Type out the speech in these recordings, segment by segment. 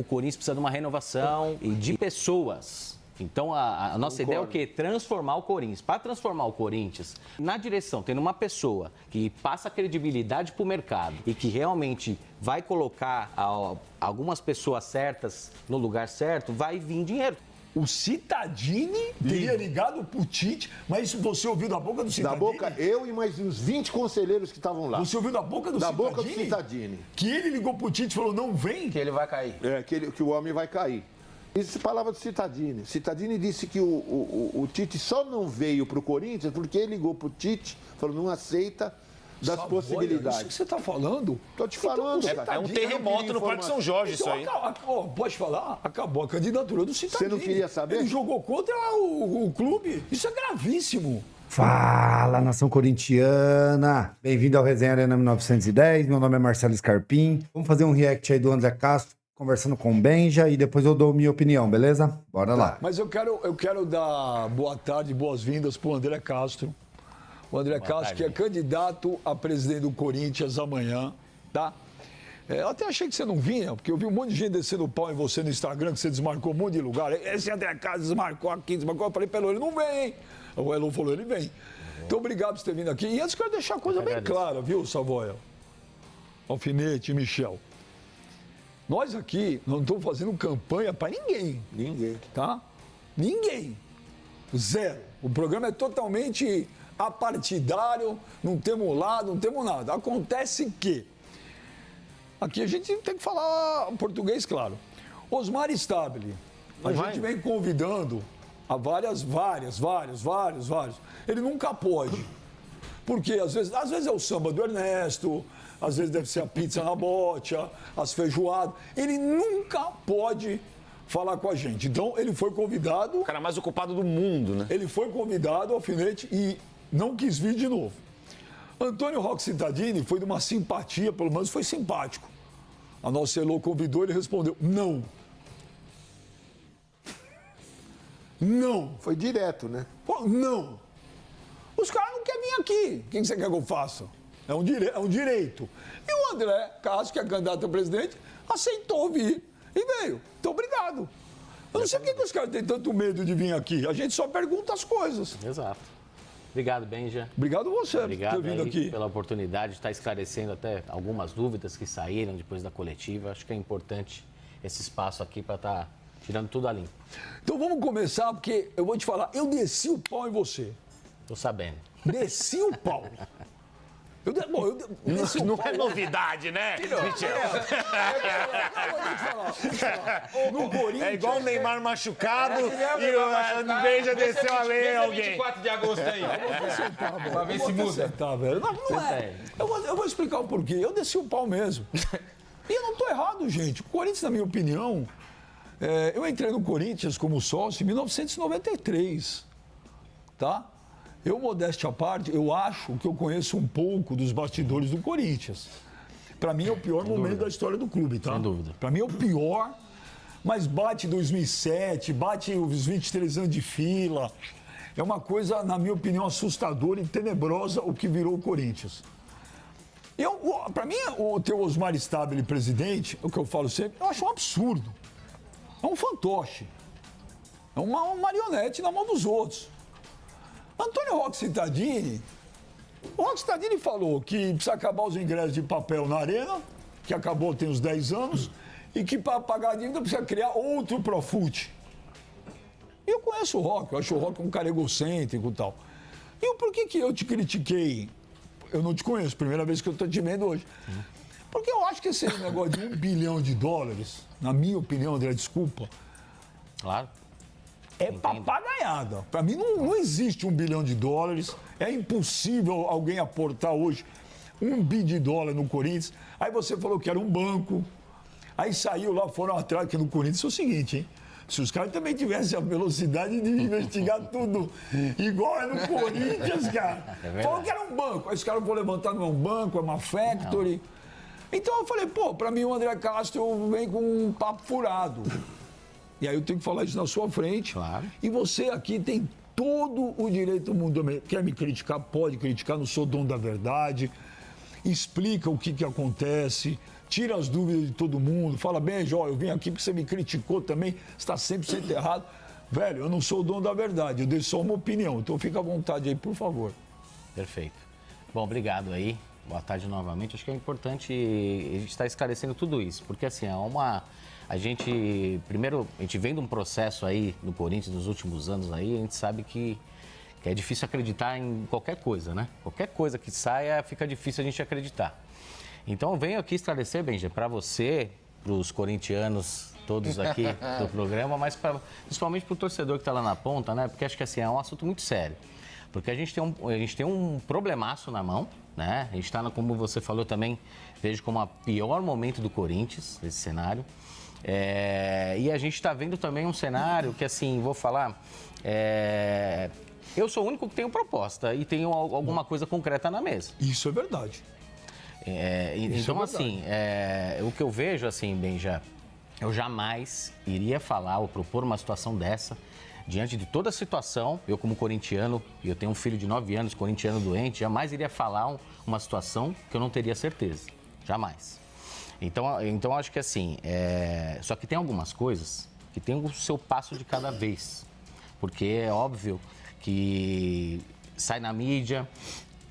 o Corinthians precisa de uma renovação e de pessoas. Então, a nossa ideia é o quê? Transformar o Corinthians. Para transformar o Corinthians na direção, tendo uma pessoa que passa credibilidade para o mercado e que realmente vai colocar algumas pessoas certas no lugar certo, vai vir dinheiro. O Cittadini teria ligado pro Tite, mas isso você ouviu da boca do Cittadini? Da boca, eu e mais uns 20 conselheiros que estavam lá. Você ouviu da boca do Cittadini? Da boca do Cittadini. Que ele ligou pro Tite e falou, não vem? Que ele vai cair. Que o homem vai cair. Isso é palavra do Cittadini. Cittadini disse que o Tite só não veio pro Corinthians porque ele ligou pro Tite, falou, não aceita das possibilidades. Isso que você está falando? Tô te falando, É um terremoto no Parque São Jorge, isso aí. Pode falar? Acabou a candidatura do Cittadini. Você não queria saber? Ele jogou contra o clube. Isso é gravíssimo. Fala, nação corintiana! Bem-vindo ao Resenha Arena 1910. Meu nome é Marcelo Scarpim. Vamos fazer um react aí do André Castro, conversando com o Benja, e depois eu dou minha opinião, beleza? Bora lá. Mas eu quero dar boa tarde, boas-vindas pro André Castro. O André Castro, que é candidato a presidente do Corinthians amanhã, tá? Eu até achei que você não vinha, porque eu vi um monte de gente descendo o pau em você no Instagram, que você desmarcou um monte de lugar. Esse André Castro desmarcou aqui, desmarcou. Eu falei, pelo ele não vem. O Elon falou, ele vem. Então, obrigado por ter vindo aqui. E antes, quero deixar a coisa bem clara, viu, Savoia? Alfinete, Michel. Nós aqui não estamos fazendo campanha para ninguém. Ninguém. Tá? Ninguém. Zero. O programa é totalmente apartidário, não temos lado, não temos nada. Acontece que aqui a gente tem que falar português, claro. Osmar Stabile, a gente vem convidando a vários. Ele nunca pode. Porque às vezes é o samba do Ernesto, às vezes deve ser a pizza na bocha, as feijoadas. Ele nunca pode falar com a gente. Então, ele foi convidado... O cara mais ocupado do mundo, né? Ele foi convidado, Alfinete, e não quis vir de novo. Antônio Roque Cittadini foi de uma simpatia, pelo menos foi simpático. A nossa Elô convidou, ele respondeu, não. Não. Foi direto, né? Pô, não. Os caras não querem vir aqui. O que você quer que eu faça? É um direito. E o André Castro, que é candidato a presidente, aceitou vir e veio. Então, obrigado. Eu não sei por que os caras têm tanto medo de vir aqui. A gente só pergunta as coisas. Exato. Obrigado, Benja. Obrigado você Obrigado por ter vindo aqui. Pela oportunidade de estar esclarecendo até algumas dúvidas que saíram depois da coletiva. Acho que é importante esse espaço aqui para estar tirando tudo a limpo. Então vamos começar, porque eu vou te falar, eu desci o pau em você. Tô sabendo. Desci o pau. Não é novidade, né, Michel? No Corinthians... É igual o Neymar machucado e o Benja desceu a lei alguém. 24 de agosto aí. Pra ver se muda. Tá, velho. Não é. Eu vou explicar o porquê. Eu desci o pau mesmo. E eu não tô errado, gente. O Corinthians, na minha opinião... eu entrei no Corinthians como sócio em 1993, tá? Eu, modéstia à parte, eu acho que eu conheço um pouco dos bastidores do Corinthians. Para mim é o pior momento da história do clube, tá? Sem dúvida. Para mim é o pior, mas bate 2007, bate os 23 anos de fila. É uma coisa, na minha opinião, assustadora e tenebrosa o que virou o Corinthians. Para mim, o teu Osmar Stabile presidente, o que eu falo sempre, eu acho um absurdo. É um fantoche. É uma marionete na mão dos outros. Antônio Roque Cittadini, o Roque Cittadini falou que precisa acabar os ingressos de papel na arena, que acabou tem uns 10 anos, e que para pagar a dívida precisa criar outro Profut. E eu conheço o Roque, eu acho o Roque um cara egocêntrico e tal. E por que eu te critiquei? Eu não te conheço, primeira vez que eu estou te vendo hoje. Porque eu acho que esse negócio de $1 bilhão, na minha opinião, André, desculpa. Claro. É papagaiada. Para mim não existe $1 bilhão. É impossível alguém aportar hoje $1 bilhão no Corinthians. Aí você falou que era um banco. Aí saiu lá, foram atrás, que no Corinthians é o seguinte, hein? Se os caras também tivessem a velocidade de investigar tudo igual é no Corinthians, cara. Falou que era um banco. Aí os caras vão levantar, não é um banco, é uma factory. Não. Então eu falei, para mim o André Castro vem com um papo furado. E aí eu tenho que falar isso na sua frente. Claro. E você aqui tem todo o direito do mundo. Quer me criticar? Pode criticar, não sou dono da verdade. Explica o que acontece. tira as dúvidas de todo mundo, fala, Benja, ó, eu vim aqui porque você me criticou também, você está 100% errado. Velho, eu não sou o dono da verdade, eu dei só uma opinião, então fica à vontade aí, por favor. Perfeito. Bom, obrigado aí. Boa tarde novamente. Acho que é importante a gente estar esclarecendo tudo isso, porque assim, a gente vem de um processo aí no Corinthians nos últimos anos aí, a gente sabe que é difícil acreditar em qualquer coisa, né? Qualquer coisa que saia, fica difícil a gente acreditar. Então, eu venho aqui esclarecer, Benja, para você, para os corintianos todos aqui do programa, mas principalmente para o torcedor que está lá na ponta, né? Porque acho que assim, é um assunto muito sério. Porque a gente tem um problemaço na mão, né? A gente está, como você falou também, vejo como o pior momento do Corinthians, esse cenário. E a gente está vendo também um cenário que, assim, vou falar... eu sou o único que tenho proposta e tenho alguma coisa concreta na mesa. Isso é verdade. Então, assim, o que eu vejo, assim, Benja, eu jamais iria falar ou propor uma situação dessa diante de toda a situação. Eu, como corintiano, eu tenho um filho de 9 anos, corintiano doente, jamais iria falar uma situação que eu não teria certeza. Jamais. Então acho que assim, só que tem algumas coisas que tem o seu passo de cada vez. Porque é óbvio que sai na mídia,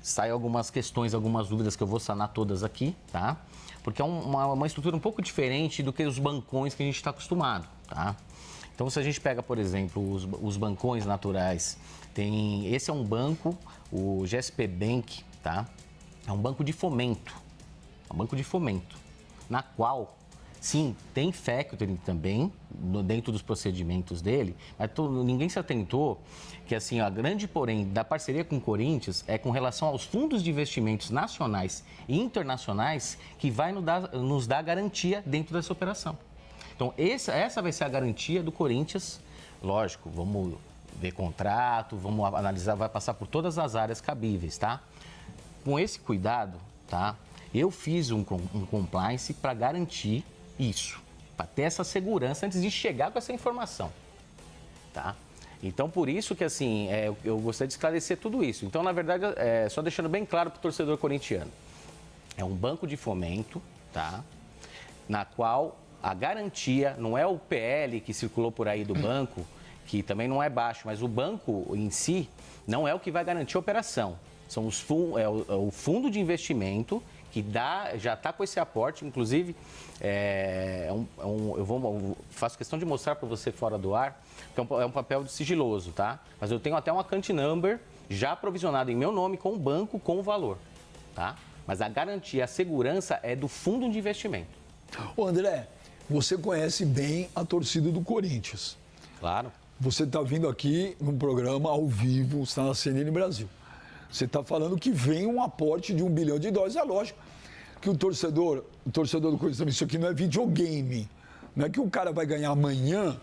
sai algumas questões, algumas dúvidas que eu vou sanar todas aqui, tá? Porque é uma estrutura um pouco diferente do que os bancões que a gente está acostumado, tá? Então, se a gente pega, por exemplo, os bancões naturais, esse é um banco, o GSP Bank, tá? É um banco de fomento, na qual, sim, tem factoring também, dentro dos procedimentos dele, mas ninguém se atentou que, assim, a grande, porém, da parceria com o Corinthians é com relação aos fundos de investimentos nacionais e internacionais que vai nos dar garantia dentro dessa operação. Então, essa vai ser a garantia do Corinthians. Lógico, vamos ver contrato, vamos analisar, vai passar por todas as áreas cabíveis, tá? Com esse cuidado, tá? Eu fiz um compliance para garantir isso, para ter essa segurança antes de chegar com essa informação, tá? Então, por isso que, assim, eu gostaria de esclarecer tudo isso. Então, na verdade, só deixando bem claro para o torcedor corintiano, é um banco de fomento, tá? Na qual a garantia não é o PL que circulou por aí do banco, que também não é baixo, mas o banco em si não é o que vai garantir a operação. São o fundo de investimento que já está com esse aporte, inclusive, faço questão de mostrar para você fora do ar, que é um papel sigiloso, tá? Mas eu tenho até um account number já provisionado em meu nome com o banco, com o valor, tá? Mas a garantia, a segurança é do fundo de investimento. Ô André, você conhece bem a torcida do Corinthians. Claro. Você está vindo aqui num programa ao vivo, está na CNN Brasil. Você está falando que vem um aporte de $1 bilhão. É lógico que o torcedor do Corinthians também, isso aqui não é videogame. Não é que o cara vai ganhar amanhã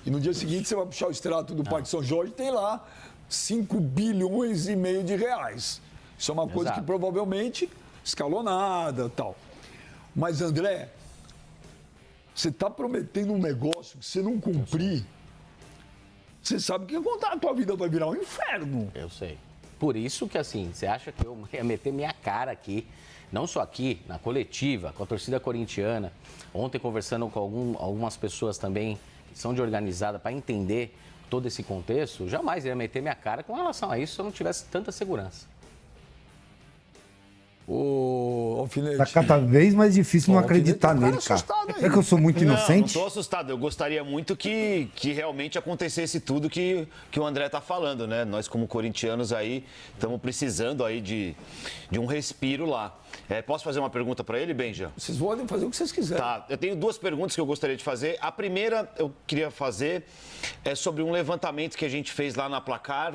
e no dia seguinte você vai puxar o extrato do Parque São Jorge e tem lá 5,5 bilhões de reais. Isso é uma coisa que provavelmente escalonada e tal. Mas, André, você está prometendo um negócio que você não cumprir, você sabe que a tua vida vai virar um inferno. Eu sei. Por isso que, assim, você acha que eu ia meter minha cara aqui, não só aqui, na coletiva, com a torcida corintiana, ontem conversando com algumas pessoas também que são de organizada para entender todo esse contexto, jamais ia meter minha cara com relação a isso se eu não tivesse tanta segurança. Ô, Alfinete. Tá cada vez mais difícil não acreditar nele, cara. É que eu sou muito inocente? Não tô assustado. Eu gostaria muito que realmente acontecesse tudo que o André tá falando, né? Nós, como corintianos aí, estamos precisando aí de um respiro lá. Posso fazer uma pergunta para ele, Benja? Vocês podem fazer o que vocês quiserem. Tá, eu tenho 2 perguntas que eu gostaria de fazer. A primeira eu queria fazer é sobre um levantamento que a gente fez lá na Placar,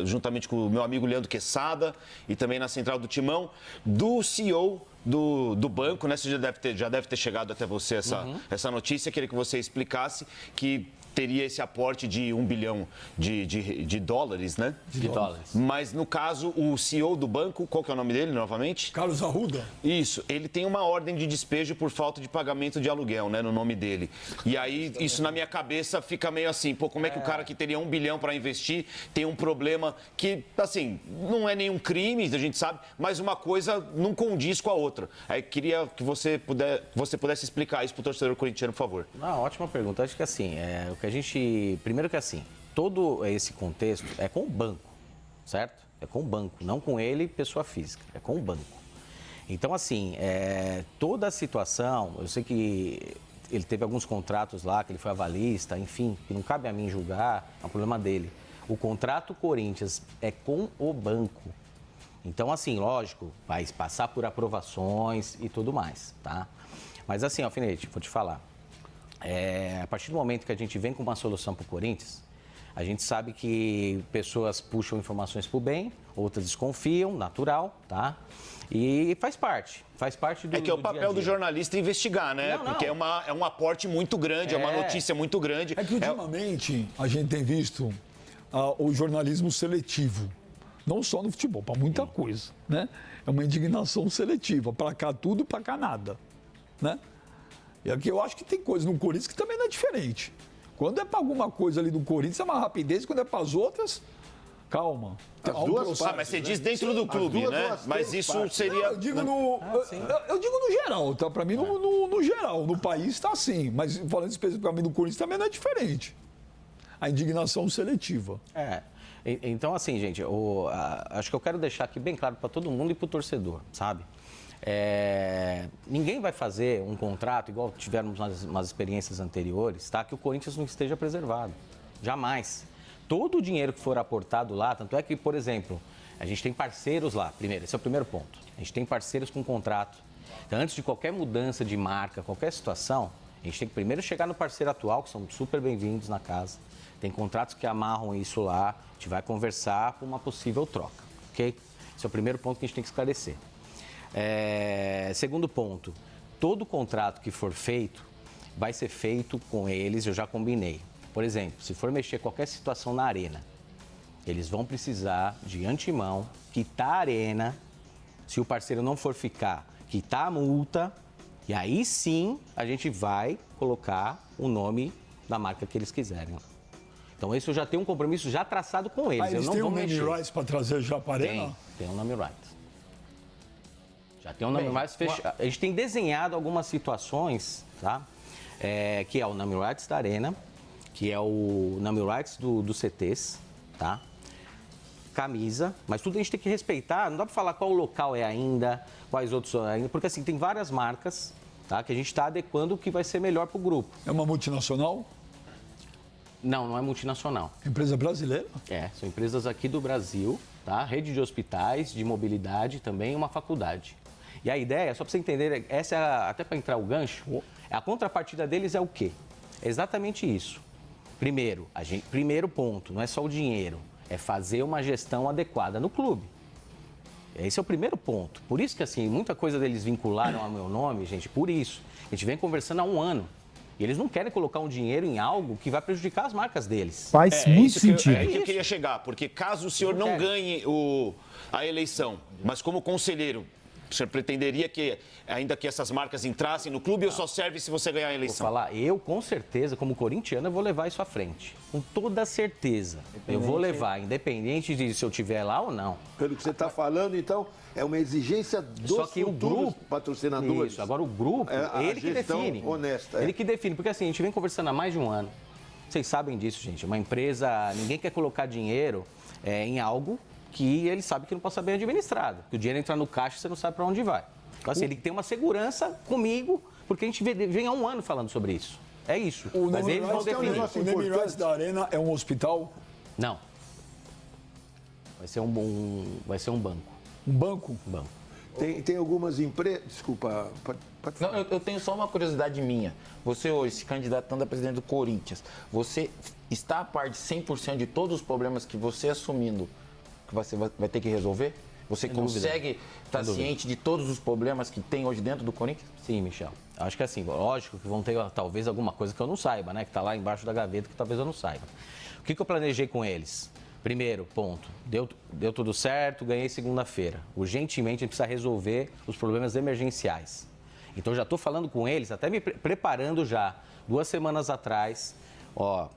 juntamente com o meu amigo Leandro Quesada e também na Central do Timão, do CEO do banco, né? Você já deve ter chegado até você essa notícia. Queria que você explicasse que teria esse aporte de 1 bilhão de dólares, né? De dólares. Mas, no caso, o CEO do banco, qual que é o nome dele, novamente? Carlos Arruda? Isso. Ele tem uma ordem de despejo por falta de pagamento de aluguel, né? No nome dele. E aí, isso na minha cabeça fica meio assim, pô, como é que o cara que teria 1 bilhão para investir tem um problema que, assim, não é nenhum crime, a gente sabe, mas uma coisa não condiz com a outra. outra. Aí queria que você pudesse explicar isso para o torcedor corintiano, por favor. Não, ótima pergunta. Acho que assim, o que a gente... Primeiro que assim, todo esse contexto é com o banco, certo? É com o banco, não com ele, pessoa física, é com o banco. Então, assim, toda a situação, eu sei que ele teve alguns contratos lá, que ele foi avalista, enfim, que não cabe a mim julgar, é um problema dele. O contrato Corinthians é com o banco. Então, assim, lógico, vai passar por aprovações e tudo mais, tá? Mas assim, Alfinete, vou te falar. A partir do momento que a gente vem com uma solução para o Corinthians, a gente sabe que pessoas puxam informações para o bem, outras desconfiam, natural, tá? E faz parte do É que é o papel do jornalista investigar, né? Não. Porque é um aporte muito grande, é uma notícia muito grande. É que ultimamente a gente tem visto o jornalismo seletivo, não só no futebol, para muita coisa, né? É uma indignação seletiva, para cá tudo, para cá nada, né? E aqui eu acho que tem coisa no Corinthians que também não é diferente. Quando é para alguma coisa ali do Corinthians é uma rapidez, quando é para as outras, calma. As duas partes, Mas você diz né? dentro do clube, duas né? ou as Mas três isso partes. seria... Eu digo eu digo no geral, tá? Para mim, no geral, no país está assim. Mas falando especificamente do Corinthians também não é diferente. A indignação seletiva. Então, assim, gente, acho que eu quero deixar aqui bem claro para todo mundo e para o torcedor, sabe? Ninguém vai fazer um contrato, igual tivemos umas experiências anteriores, tá? Que o Corinthians não esteja preservado. Jamais. Todo o dinheiro que for aportado lá, tanto é que, por exemplo, a gente tem parceiros lá, primeiro, esse é o primeiro ponto. A gente tem parceiros com contrato. Então, antes de qualquer mudança de marca, qualquer situação, a gente tem que primeiro chegar no parceiro atual, que são super bem-vindos na casa. Tem contratos que amarram isso lá, a gente vai conversar por uma possível troca, ok? Esse é o primeiro ponto que a gente tem que esclarecer. Segundo ponto, todo contrato que for feito, vai ser feito com eles, eu já combinei. Por exemplo, se for mexer qualquer situação na arena, eles vão precisar, de antemão, quitar a arena. Se o parceiro não for ficar, quitar a multa. E aí sim, a gente vai colocar o nome da marca que eles quiserem. Então, esse eu já tenho um compromisso já traçado com eles. Eles eu não têm vou um name mexer. rights para trazer já para a arena? Tem um nome rights. Já tem um nome rights fechado. A gente tem desenhado algumas situações, tá? Que é o nome rights da arena, que é o nome rights do CTs, tá? Camisa, mas tudo a gente tem que respeitar, não dá para falar qual local é ainda, quais outros ainda, porque assim, tem várias marcas, tá? Que a gente está adequando o que vai ser melhor para o grupo. É uma multinacional? Não é multinacional. Empresa brasileira? São empresas aqui do Brasil, tá? Rede de hospitais, de mobilidade também, uma faculdade. E a ideia, só para você entender, essa é até para entrar o gancho, a contrapartida deles é o quê? É exatamente isso. Primeiro ponto, não é só o dinheiro, é fazer uma gestão adequada no clube. Esse é o primeiro ponto. Por isso que, assim, muita coisa deles vincularam ao meu nome, gente, por isso. A gente vem conversando há um ano. E eles não querem colocar um dinheiro em algo que vai prejudicar as marcas deles. Faz muito sentido. É que eu queria chegar, porque caso o senhor não ganhe a eleição, mas como conselheiro, o senhor pretenderia que, ainda que essas marcas entrassem no clube ou só serve se você ganhar a eleição? Vou falar, eu com certeza, como corintiano, eu vou levar isso à frente. Com toda certeza. Eu vou levar, independente de se eu estiver lá ou não. Pelo que você está falando, então, é uma exigência dos Só que o grupo, patrocinadores. Isso, agora o grupo, a ele que gestão define. honesta. Ele que define, porque assim, a gente vem conversando há mais de um ano. Vocês sabem disso, gente. Uma empresa, ninguém quer colocar dinheiro em algo que ele sabe que não pode ser bem administrado. Que o dinheiro entra no caixa e você não sabe para onde vai. Então, assim, ele tem uma segurança comigo, porque a gente vem há um ano falando sobre isso. É isso. Mas eles vão definir. O name rights da arena é um hospital? Não. Vai ser um banco. Um banco? Um banco. Tem algumas empresas... Desculpa, pode falar. Não, eu tenho só uma curiosidade minha. Você hoje, se candidatando a presidente do Corinthians, você está a par de 100% de todos os problemas que você assumindo que você vai ter que resolver? Você consegue estar ciente de todos os problemas que tem hoje dentro do Corinthians? Sim, Michel. Acho que assim, lógico que vão ter talvez alguma coisa que eu não saiba, né? Que está lá embaixo da gaveta que talvez eu não saiba. O que eu planejei com eles? Primeiro, ponto, deu tudo certo, ganhei segunda-feira. Urgentemente a gente precisa resolver os problemas emergenciais. Então eu já estou falando com eles, até me preparando já, 2 semanas atrás, eu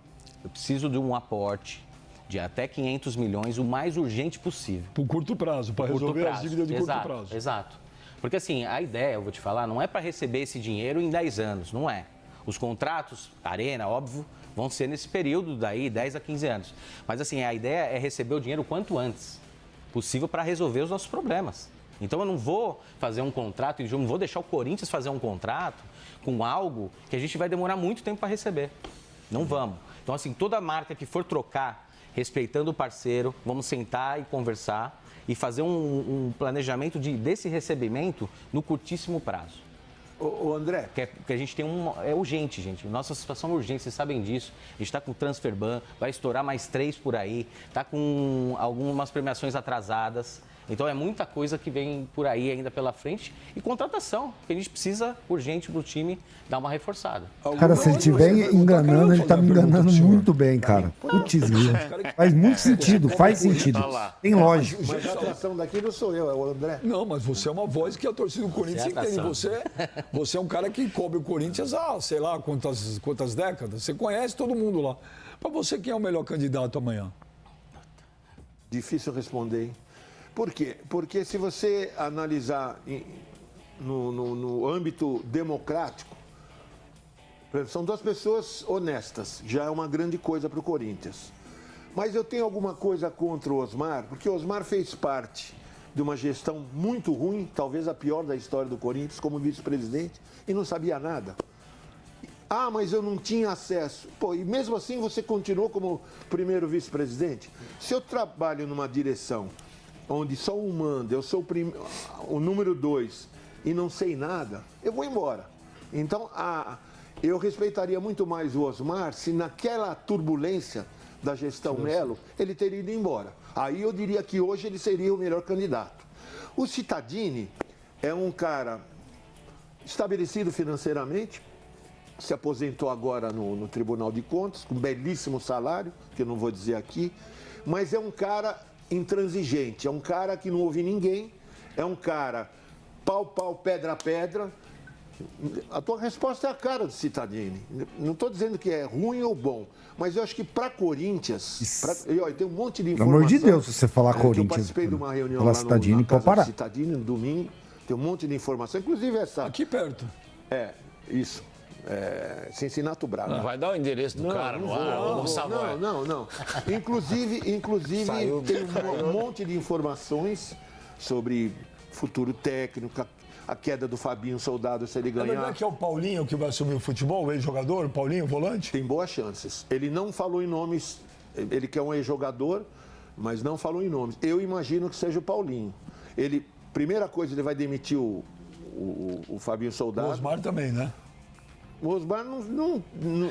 preciso de um aporte de até 500 milhões, o mais urgente possível. Por curto prazo, para resolver as dívidas de curto prazo. Exato. Porque assim, a ideia, eu vou te falar, não é para receber esse dinheiro em 10 anos, não é. Os contratos, Arena, óbvio, vão ser nesse período daí, 10 a 15 anos. Mas assim, a ideia é receber o dinheiro o quanto antes possível para resolver os nossos problemas. Então eu não vou fazer um contrato, e eu não vou deixar o Corinthians fazer um contrato com algo que a gente vai demorar muito tempo para receber. Não vamos. Então assim, toda marca que for trocar, respeitando o parceiro, vamos sentar e conversar e fazer um planejamento desse recebimento no curtíssimo prazo. Ô André, Que a gente tem é urgente, gente. Nossa situação é urgente, vocês sabem disso. A gente está com o Transferban, vai estourar mais 3 por aí, está com algumas premiações atrasadas. Então é muita coisa que vem por aí ainda pela frente. E contratação, que a gente precisa urgente para o time dar uma reforçada. Cara, se ele estiver enganando, ele tá me enganando muito bem, cara. Putz, faz muito sentido, faz sentido. Tem lógica. mas a atração daqui não sou eu, é o André. Não, mas você é uma voz que a torcida do Corinthians entende. Você é um cara que cobre o Corinthians há, sei lá, quantas décadas. Você conhece todo mundo lá. Para você, quem é o melhor candidato amanhã? Difícil responder, hein? Por quê? Porque se você analisar no âmbito democrático, por exemplo, são 2 pessoas honestas, já é uma grande coisa para o Corinthians. Mas eu tenho alguma coisa contra o Osmar, porque o Osmar fez parte de uma gestão muito ruim, talvez a pior da história do Corinthians, como vice-presidente, e não sabia nada. Ah, mas eu não tinha acesso. Pô, e mesmo assim você continuou como primeiro vice-presidente? Se eu trabalho numa direção onde só um manda, eu sou o número 2 e não sei nada, eu vou embora. Então, eu respeitaria muito mais o Osmar se naquela turbulência da gestão Melo, ele teria ido embora. Aí eu diria que hoje ele seria o melhor candidato. O Cittadini é um cara estabelecido financeiramente, se aposentou agora no Tribunal de Contas, com um belíssimo salário, que eu não vou dizer aqui, mas é um cara intransigente, é um cara que não ouve ninguém, é um cara pau, pedra, pedra. A tua resposta é a cara do Cittadini. Não estou dizendo que é ruim ou bom, mas eu acho que para Corinthians, tem um monte de informação. Pelo amor de Deus, se você falar Corinthians. Eu participei de uma reunião lá na pode casa do Cittadini no domingo, tem um monte de informação, inclusive essa. Aqui perto. Isso. Cincinato Braga. Não vai dar o endereço do cara no ar, Não. Inclusive tem um monte de informações sobre futuro técnico, a queda do Fabinho Soldado se ele É ganhar. verdade que é o Paulinho que vai assumir o futebol, o ex-jogador, o Paulinho, volante? Tem boas chances. Ele não falou em nomes, ele que é um ex-jogador, mas não falou em nomes. Eu imagino que seja o Paulinho. Primeira coisa, ele vai demitir o Fabinho Soldado. O Osmar também, né? O Osmar não.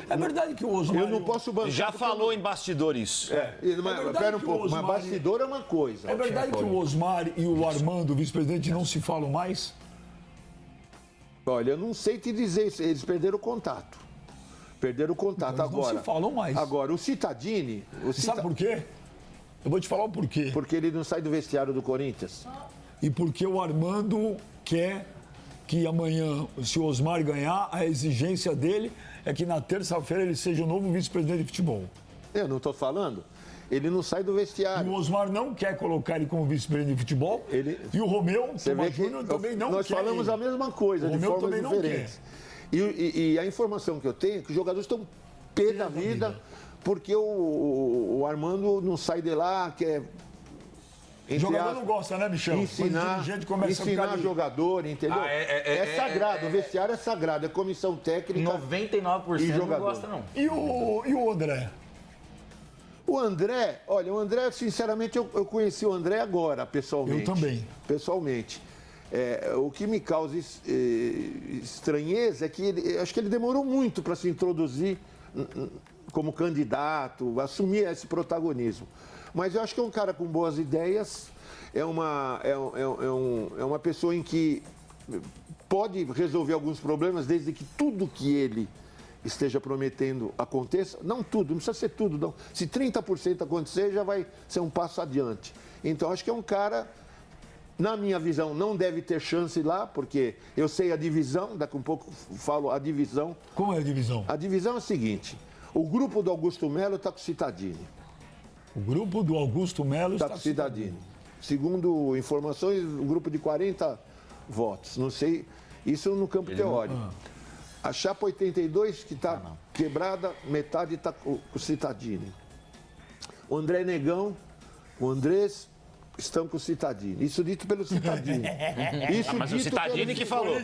É verdade que o Osmar... Eu não posso bancar. Já falou em bastidor isso. Mas pera um pouco, mas bastidor é uma coisa. É verdade que o Osmar e o Armando, o vice-presidente, não se falam mais? Olha, eu não sei te dizer isso. Eles perderam o contato. Perderam o contato Eles agora. não se falam mais. Agora, o Cittadini... Sabe por quê? Eu vou te falar o porquê. Porque ele não sai do vestiário do Corinthians. E porque o Armando quer que amanhã, se o Osmar ganhar, a exigência dele é que na terça-feira ele seja o novo vice-presidente de futebol. Eu não estou falando? Ele não sai do E vestiário. o Osmar não quer colocar ele como vice-presidente de futebol. E o Romeu, Você Júnior, também não nós quer. Nós falamos a mesma coisa, O de Romeu formas também não diferentes. E a informação que eu tenho é que os jogadores estão pé da vida, porque o Armando não sai de lá, quer... O jogador não gosta, né, Michel? Ensinar jogador, entendeu? É sagrado, o vestiário é sagrado, é comissão técnica 99% e não jogador. gosta, não. E o André? O André, sinceramente, eu conheci o André agora, pessoalmente. Eu também. Pessoalmente. O que me causa estranheza é que acho que ele demorou muito para se introduzir como candidato, assumir esse protagonismo. Mas eu acho que é um cara com boas ideias, é uma pessoa em que pode resolver alguns problemas desde que tudo que ele esteja prometendo aconteça. Não tudo, não precisa ser tudo, não. Se 30% acontecer, já vai ser um passo adiante. Então, acho que é um cara, na minha visão, não deve ter chance lá, porque eu sei a divisão, daqui a um pouco falo a divisão. Como é a divisão? A divisão é a seguinte, o grupo do Augusto Melo está com o Cittadini. O grupo do Augusto Melo está com o Cittadini. Segundo informações, o grupo de 40 votos. Não sei, isso no campo teórico. A chapa 82, que está quebrada, metade está com o Cittadini. O André Negão, o Andrés estão com o Cittadini. Isso dito pelo Cittadini. Isso Mas o Cittadini que falou.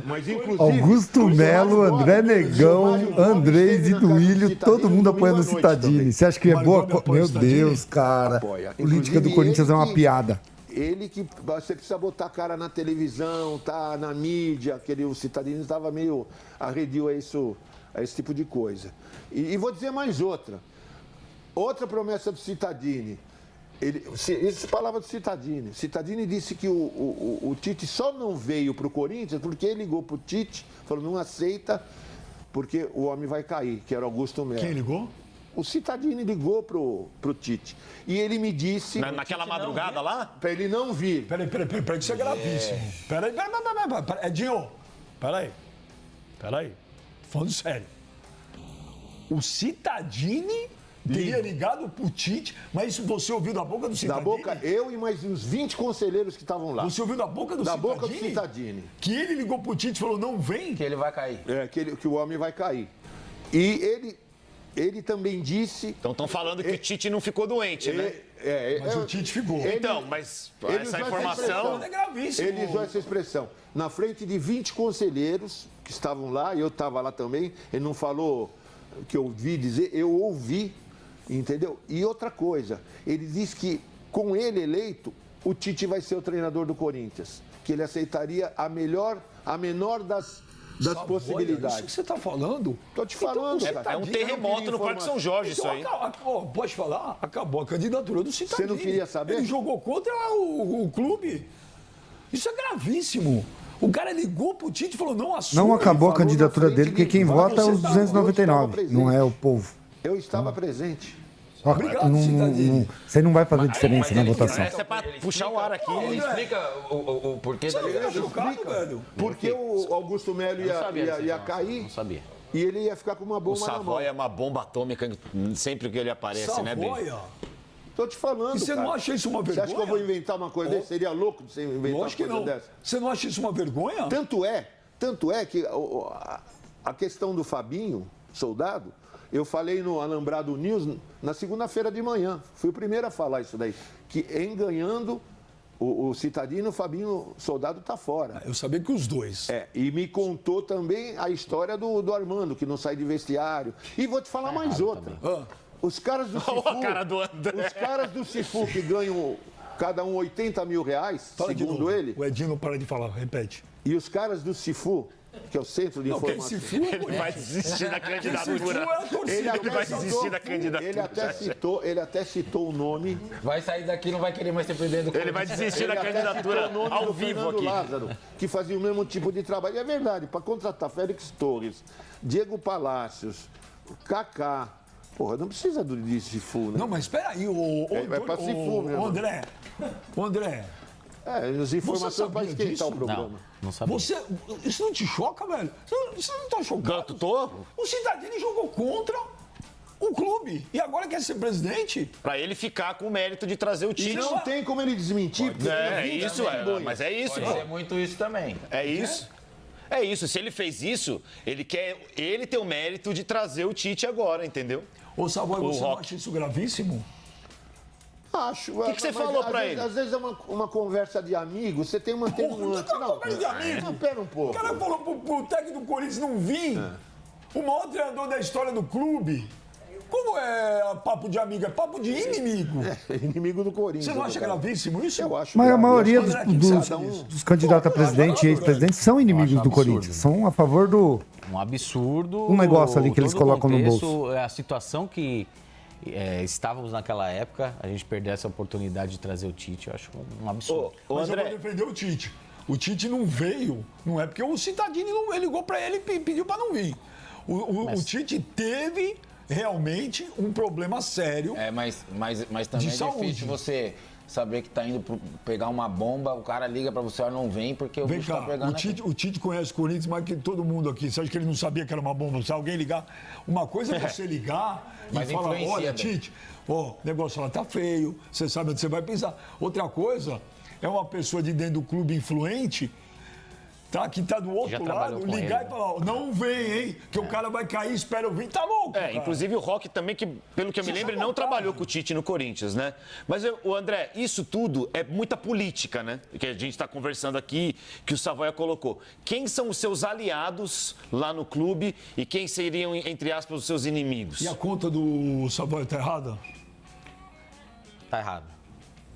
Mas inclusive... Augusto Melo, André Negão, Andrés e Duílio, todo mundo apoiando o Cittadini. Você acha que é Mas boa? o Gomes apoia Meu o Cittadini? Deus, cara. Apoia. A política do Inclusive, Corinthians é ele uma que- piada. Ele que você precisa botar a cara na televisão, tá na mídia, o Cittadini estava meio arredio a esse tipo de coisa. E vou dizer mais outra. Outra promessa do Cittadini. Isso é palavra do Cittadini. Cittadini disse que o Tite só não veio para o Corinthians porque ele ligou para o Tite, falou, não aceita, porque o homem vai cair, que era Augusto Melo. Quem ligou? O Cittadini ligou pro Tite. E ele me disse... Naquela madrugada lá? Para ele não vir. Peraí, que isso é gravíssimo. Peraí. Edinho, peraí. Falando sério. O Cittadini teria ligado pro Tite, mas isso você ouviu da boca do Da Cittadini? boca, eu e mais uns 20 conselheiros que estavam lá. Você ouviu da boca do Da Cittadini? boca do Cittadini. Que ele ligou pro Tite e falou, não vem? Que ele vai cair. Que o homem vai cair. E ele também disse... Então estão falando que o Tite não ficou doente, né? Mas o Tite ficou. Então, mas ele essa usou informação... expressão. É gravíssimo. Ele usou essa expressão. Na frente de 20 conselheiros que estavam lá, eu estava lá também, ele não falou o que eu ouvi dizer, eu ouvi, entendeu? E outra coisa, ele disse que com ele eleito, o Tite vai ser o treinador do Corinthians, que ele aceitaria a menor das Savoia, possibilidades. Isso que você está falando? Tô te falando, Então, cara. É um terremoto no Parque São Jorge isso aí. Pode falar? Acabou a candidatura do Cittadini. Você não queria saber? Ele jogou contra o clube. Isso é gravíssimo. O cara ligou pro Tite e falou, não assume. Não acabou a falou candidatura na frente dele, porque de quem vota é os vários senadores, 299, estava não é o povo. Eu estava presente. Só que Obrigado, Cittadini. você não vai fazer diferença na votação. Essa é pra puxar o ar aqui. Ele explica o porquê da Você fica ligação. chocado, velho? Porque o Augusto Melo Eu não sabia dessa ia informação, cair não sabia. e ele ia ficar com uma O bomba na mão. Savoia é uma bomba atômica sempre que ele aparece, né, Bem? Savoia. Tô te falando, E você cara. não acha isso uma Você acha que eu vou vergonha? inventar uma coisa dessa? Seria louco de você inventar Lógico que uma coisa não. dessa? Você não acha isso uma vergonha? Tanto é que a questão do Fabinho, soldado, eu falei no Alambrado News na segunda-feira de manhã. Fui o primeiro a falar isso daí. Que em ganhando o Cittadino, o Fabinho, soldado, tá fora. Eu sabia que os dois. E me contou também a história do Armando, que não sai de vestiário. E vou te falar mais outra. Os caras do Cifu, Olha a cara do André. os caras do Cifu que ganham cada um 80 mil reais, Fala de segundo novo. ele, O Edinho não para de falar, repete. e os caras do Cifu, que é o Centro de Não, quem Informação... se for, Ele vai desistir da Quem se for candidatura. é a torcida. Ele Ele vai citou- desistir da candidatura. Ele até citou o nome. Vai sair daqui e não vai querer mais ser presidente do Ele vai Corinthians. desistir da Ele até candidatura citou o nome ao do vivo Fernando aqui. Lázaro, que fazia o mesmo tipo de trabalho. E é verdade, para contratar Félix Torres, Diego Palácios, Kaká. Porra, não precisa de Cifu, né? Não, mas espera aí, Ele vai pra Cifu, meu irmão. André. As informações sabia para esquentar disso? o programa. Não sabia. Isso não te choca, velho? Você não tá chocado? Canto, tô? O Cittadini jogou contra o clube e agora quer ser presidente? Pra ele ficar com o mérito de trazer o E Tite. não tem como ele desmentir. porque É tem 20 isso, testemunhas. mas é isso, Pode pô. ser muito isso também. É isso. É isso. Se ele fez isso, ele quer ele ter o mérito de trazer o Tite agora, entendeu? Ô, Savoy, você não Rock. acha isso gravíssimo? Acho. que você falou pra ele? Às vezes é uma conversa de amigo, você tem uma atenuante. Porra, não, conversa de amigo. Não, pera um O pouco. cara falou pro técnico do Corinthians não vir. O maior treinador da história do clube. Como é papo de amigo? É papo de inimigo. Inimigo do Corinthians. Você não acha cara. gravíssimo isso? Eu acho Mas a grave. maioria Acho dos, que André, dos- cada um- dos candidatos a presidente e ex-presidente são inimigos do Corinthians. São a favor do. Um absurdo. Um negócio ali que eles todo o colocam no contexto, A situação que estávamos naquela época, a gente perder essa oportunidade de trazer o Tite, eu acho um absurdo. Ô, Mas eu vou André, defender o Tite. O Tite não veio, não é porque o Cittadini não, ele ligou pra ele e pediu pra não vir. O Tite teve realmente um problema sério. Mas também De é saúde. difícil você saber que tá indo pegar uma bomba, o cara liga pra você, ó, não vem porque o Vem bicho cá, tá pegando o Tite conhece o Corinthians mais que todo mundo aqui. Você acha que ele não sabia que era uma bomba? Se alguém ligar, uma coisa é você ligar Mas e falar, influencia, olha, né? Tite, ó, o negócio lá tá feio, você sabe onde você vai pisar. Outra coisa é uma pessoa de dentro do clube influente, tá? Que tá do Já outro trabalhou lado, com ligar ele, e falar, ó, não vem, hein? Que o cara vai cair, espera eu vir. Tá louco, cara. Inclusive o Roque também, que pelo que eu me lembro, ele não trabalhou com o Tite no Corinthians, né? Mas, o André, isso tudo é muita política, né? Que a gente está conversando aqui, que o Savoia colocou. Quem são os seus aliados lá no clube e quem seriam, entre aspas, os seus inimigos? E a conta do Savoia tá errada? Tá errado.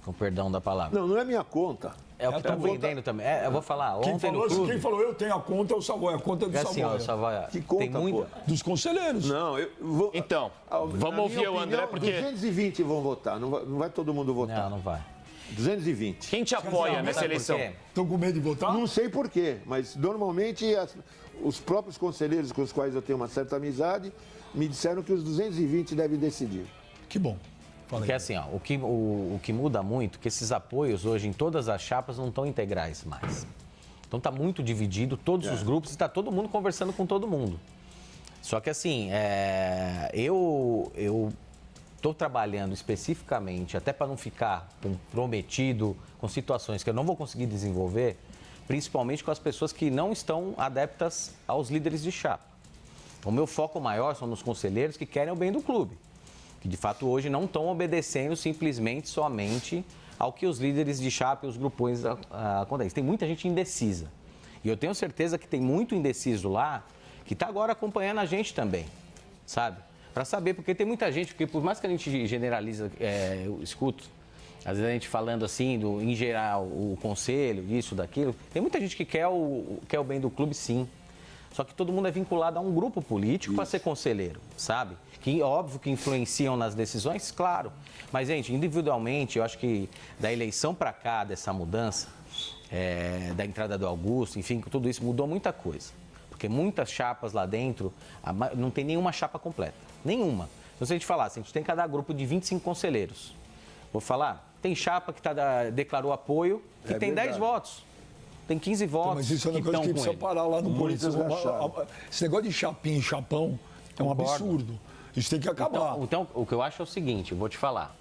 Com perdão da palavra. Não é minha conta. É o que estão vendendo também. Eu vou falar, ontem no clube... Quem falou eu tenho a conta é o Savoia, a conta é do É assim, ó, Savoia. Savoia, Que conta, tem muito... pô? Dos conselheiros. Não, eu vou... Então, Na vamos minha ouvir o André, opinião, porque 220 vão votar, não vai todo mundo votar. Não, não vai. 220. quem te apoia nessa Sabe por eleição? quê? Estão com medo de votar? Não sei por quê, mas normalmente os próprios conselheiros com os quais eu tenho uma certa amizade me disseram que os 220 devem decidir. Que bom. Fala Porque aí. assim, ó, o que muda muito é que esses apoios hoje em todas as chapas não estão integrais mais. Então está muito dividido, todos os grupos, e está todo mundo conversando com todo mundo. Só que assim, eu estou trabalhando especificamente, até para não ficar comprometido com situações que eu não vou conseguir desenvolver, principalmente com as pessoas que não estão adeptas aos líderes de chapa. O meu foco maior são nos conselheiros que querem o bem do clube, que de fato hoje não estão obedecendo simplesmente, somente ao que os líderes de chapa e os grupões acontecem. Tem muita gente indecisa. E eu tenho certeza que tem muito indeciso lá que está agora acompanhando a gente também, sabe? Para saber, porque tem muita gente, porque por mais que a gente generaliza, eu escuto, às vezes a gente falando assim, em geral, o conselho, isso, daquilo, tem muita gente que quer o bem do clube, sim. Só que todo mundo é vinculado a um grupo político para ser conselheiro, sabe? Que óbvio que influenciam nas decisões, claro. Mas, gente, individualmente, eu acho que da eleição para cá, dessa mudança, da entrada do Augusto, enfim, tudo isso mudou muita coisa. Porque muitas chapas lá dentro, não tem nenhuma chapa completa. Nenhuma. Então, se a gente falasse, a gente tem cada grupo de 25 conselheiros. Vou falar, tem chapa que declarou apoio, que tem 10 votos. Tem 15 votos. Mas isso é uma que coisa estão que com precisa ele. parar lá no Corinthians. racharam. Esse negócio de chapinha e chapão é um Concordo. absurdo. Isso tem que acabar. Então, o que eu acho é o seguinte, eu vou te falar.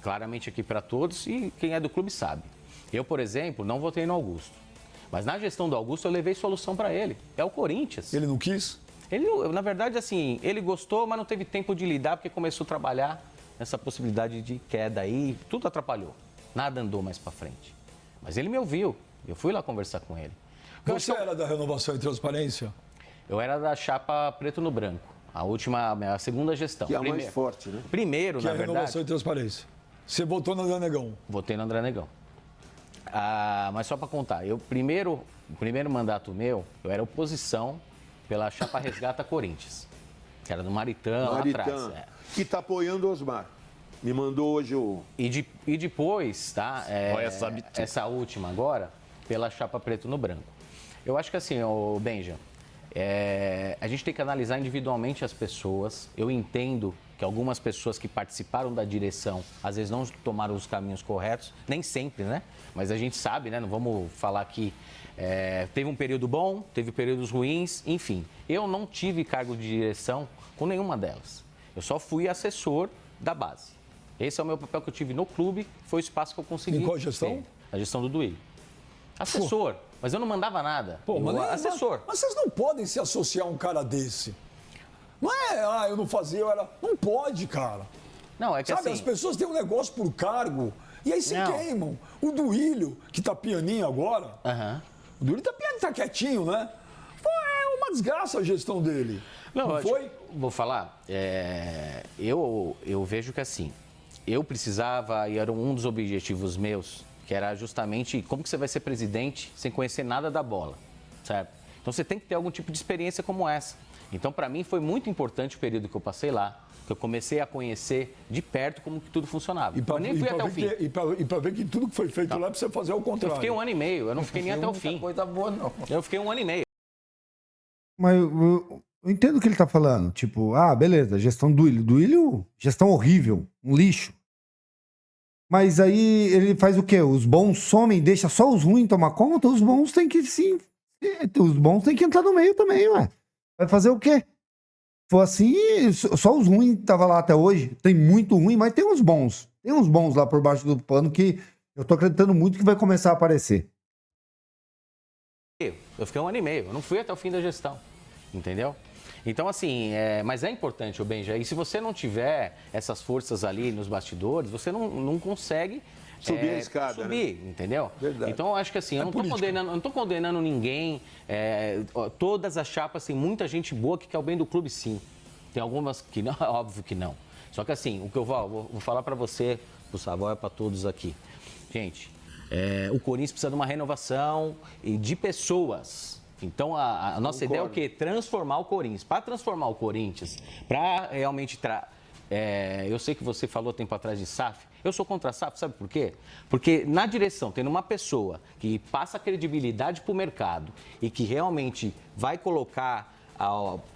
Claramente aqui para todos e quem é do clube sabe. Eu, por exemplo, não votei no Augusto. Mas na gestão do Augusto eu levei solução para ele. É o Corinthians. Ele não quis? Ele, na verdade, assim, ele gostou, mas não teve tempo de lidar porque começou a trabalhar nessa possibilidade de queda aí. Tudo atrapalhou. Nada andou mais para frente. Mas ele me ouviu. Eu fui lá conversar com ele. Você era da Renovação e Transparência? Eu era da chapa preto no branco. A segunda gestão. Que é a mais forte, né? Primeiro, Que na é a Renovação verdade, e Transparência. Você votou no André Negão? votei no André Negão. Mas só para contar, o primeiro mandato meu, eu era oposição pela chapa Resgata Corinthians. Que era do Maritã, lá atrás. Que está apoiando o Osmar. Me mandou hoje o... E depois, tá? Olha, sabe tudo. Essa última agora, pela chapa preto no branco. Eu acho que assim, o Benja, a gente tem que analisar individualmente as pessoas. Eu entendo que algumas pessoas que participaram da direção, às vezes não tomaram os caminhos corretos, nem sempre, né? Mas a gente sabe, né? Não vamos falar que teve um período bom, teve períodos ruins, enfim. Eu não tive cargo de direção com nenhuma delas. Eu só fui assessor da base. Esse é o meu papel que eu tive no clube, foi o espaço que eu consegui. Em qual gestão? ter. A gestão do Duílio. Assessor, mas eu não mandava nada. Assessor. Mas vocês não podem se associar a um cara desse. Não é, eu não fazia, eu era... Não pode, cara. Não, é que Sabe, assim... as pessoas têm um negócio por cargo e aí se Não. queimam. O Duílio, que tá pianinho agora, Aham. o Duílio tá pianinho, tá quietinho, né? É uma desgraça a gestão dele. Não foi? Vou falar, eu vejo que assim, eu precisava, e era um dos objetivos meus, que era justamente como que você vai ser presidente sem conhecer nada da bola, certo? Então você tem que ter algum tipo de experiência como essa. Então para mim foi muito importante o período que eu passei lá, que eu comecei a conhecer de perto como que tudo funcionava. Eu nem fui até o fim. E pra ver que tudo que foi feito lá é pra você fazer ao Eu contrário. fiquei 1 ano e meio, eu não fiquei nem até o Muita fim. coisa boa, não. Eu fiquei 1 ano e meio. Mas eu entendo o que ele tá falando. Tipo, beleza, gestão do Duílio. Duílio, gestão horrível, um lixo. Mas aí ele faz o quê? Os bons somem, deixa só os ruins tomar conta? Os bons têm que sim. Os bons têm que entrar no meio também, ué. Vai fazer o quê? Foi assim, só os ruins tava lá até hoje. Tem muito ruim, mas tem uns bons. Tem uns bons lá por baixo do pano que Eu tô acreditando muito que vai começar a aparecer. Eu fiquei 1 ano e meio, eu não fui até o fim da gestão, entendeu? Então, assim, mas é importante, o Benja, e se você não tiver essas forças ali nos bastidores, você não consegue Subir a escada, subir, entendeu? Verdade. Então, eu acho que assim, eu não estou condenando ninguém, todas as chapas, tem muita gente boa que quer o bem do clube, sim. Tem algumas que não, óbvio que não. Só que assim, o que eu vou falar para você, pro Savoia, para todos aqui. Gente, o Corinthians precisa de uma renovação e de pessoas. Então, a nossa ideia é o quê? Transformar o Corinthians. Para transformar o Corinthians, para realmente... eu sei que você falou tempo atrás de SAF. Eu sou contra a SAF, sabe por quê? Porque na direção, tendo uma pessoa que passa credibilidade para o mercado e que realmente vai colocar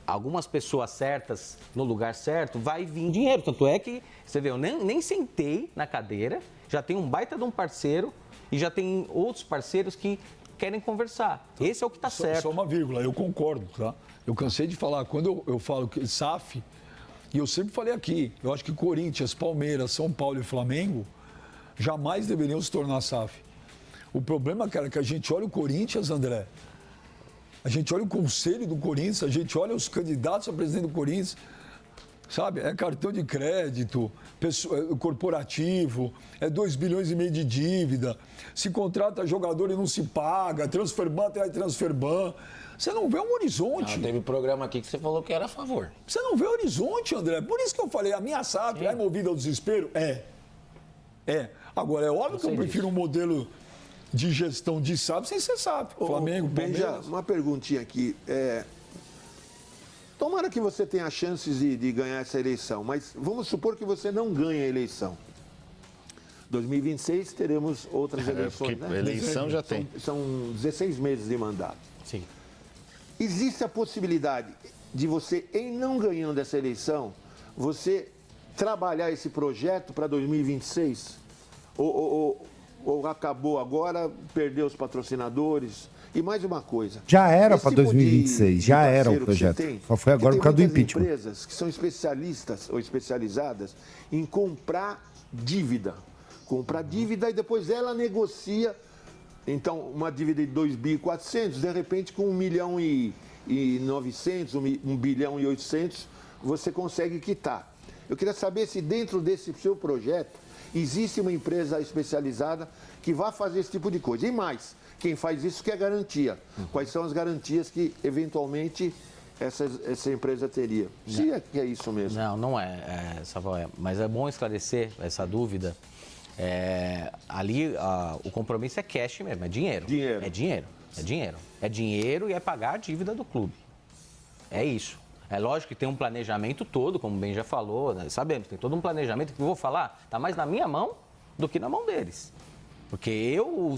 algumas pessoas certas no lugar certo, vai vir dinheiro. Tanto é que, você vê, eu nem sentei na cadeira, já tem um baita de um parceiro e já tem outros parceiros que querem conversar. Esse é o que está certo. Só uma vírgula, eu concordo, tá? Eu cansei de falar, quando eu falo que SAF, e eu sempre falei aqui, eu acho que Corinthians, Palmeiras, São Paulo e Flamengo jamais deveriam se tornar SAF. O problema, cara, é que a gente olha o Corinthians, André, a gente olha o conselho do Corinthians, a gente olha os candidatos a presidente do Corinthians, sabe? É cartão de crédito, corporativo, 2,5 bilhões de dívida. Se contrata jogador e não se paga, transferban atrás de transferban. Você não vê um horizonte. Teve programa aqui que você falou que era a favor. Você não vê horizonte, André. Por isso que eu falei, a minha SAF é movida ao desespero? É. Agora, é óbvio que eu prefiro um modelo de gestão de SAF sem ser SAF. Flamengo, Benja, Palmeiras. uma perguntinha aqui. Tomara que você tenha chances de ganhar essa eleição, mas vamos supor que você não ganhe a eleição. 2026 teremos outras eleições, né? Eleição já tem. São 16 meses de mandato. Sim. Existe a possibilidade de você, em não ganhando essa eleição, você trabalhar esse projeto para 2026? Ou acabou agora, perdeu os patrocinadores? E mais uma coisa. Já era esse para tipo 2026, já era o parceiro que você projeto. tem, Só foi agora porque por causa do tem muitas impeachment. empresas que são especialistas ou especializadas em comprar dívida. Comprar dívida e depois ela negocia. Então, uma dívida de 2.400.000, de repente, com 1.900.000, 1.800.000, você consegue quitar. Eu queria saber se dentro desse seu projeto existe uma empresa especializada que vá fazer esse tipo de coisa. E mais, quem faz isso quer garantia. Quais são as garantias que, eventualmente, essa empresa teria? Se é que é isso mesmo. Não é, Savoia, mas é bom esclarecer essa dúvida. Ali, o compromisso é cash mesmo, é dinheiro. Dinheiro. É dinheiro. É dinheiro e é pagar a dívida do clube. É isso. É lógico que tem um planejamento todo, como o Ben já falou, né? Sabemos, tem todo um planejamento que eu vou falar, está mais na minha mão do que na mão deles. Porque eu,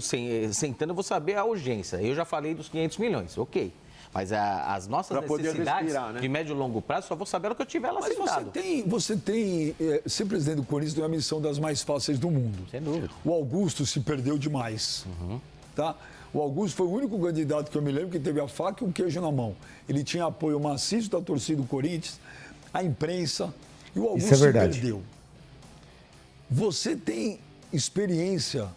sentando, eu vou saber a urgência. Eu já falei dos 500 milhões, ok. Mas as nossas necessidades respirar, né? de médio e longo prazo, só vou saber o que eu tiver lá Mas sentado. você tem ser presidente do Corinthians não é a missão das mais fáceis do mundo. Sem dúvida. O Augusto se perdeu demais. Tá? O Augusto foi o único candidato que eu me lembro que teve a faca e o queijo na mão. Ele tinha apoio maciço da torcida do Corinthians, a imprensa, e o Augusto Isso é verdade. se perdeu. Você tem experiência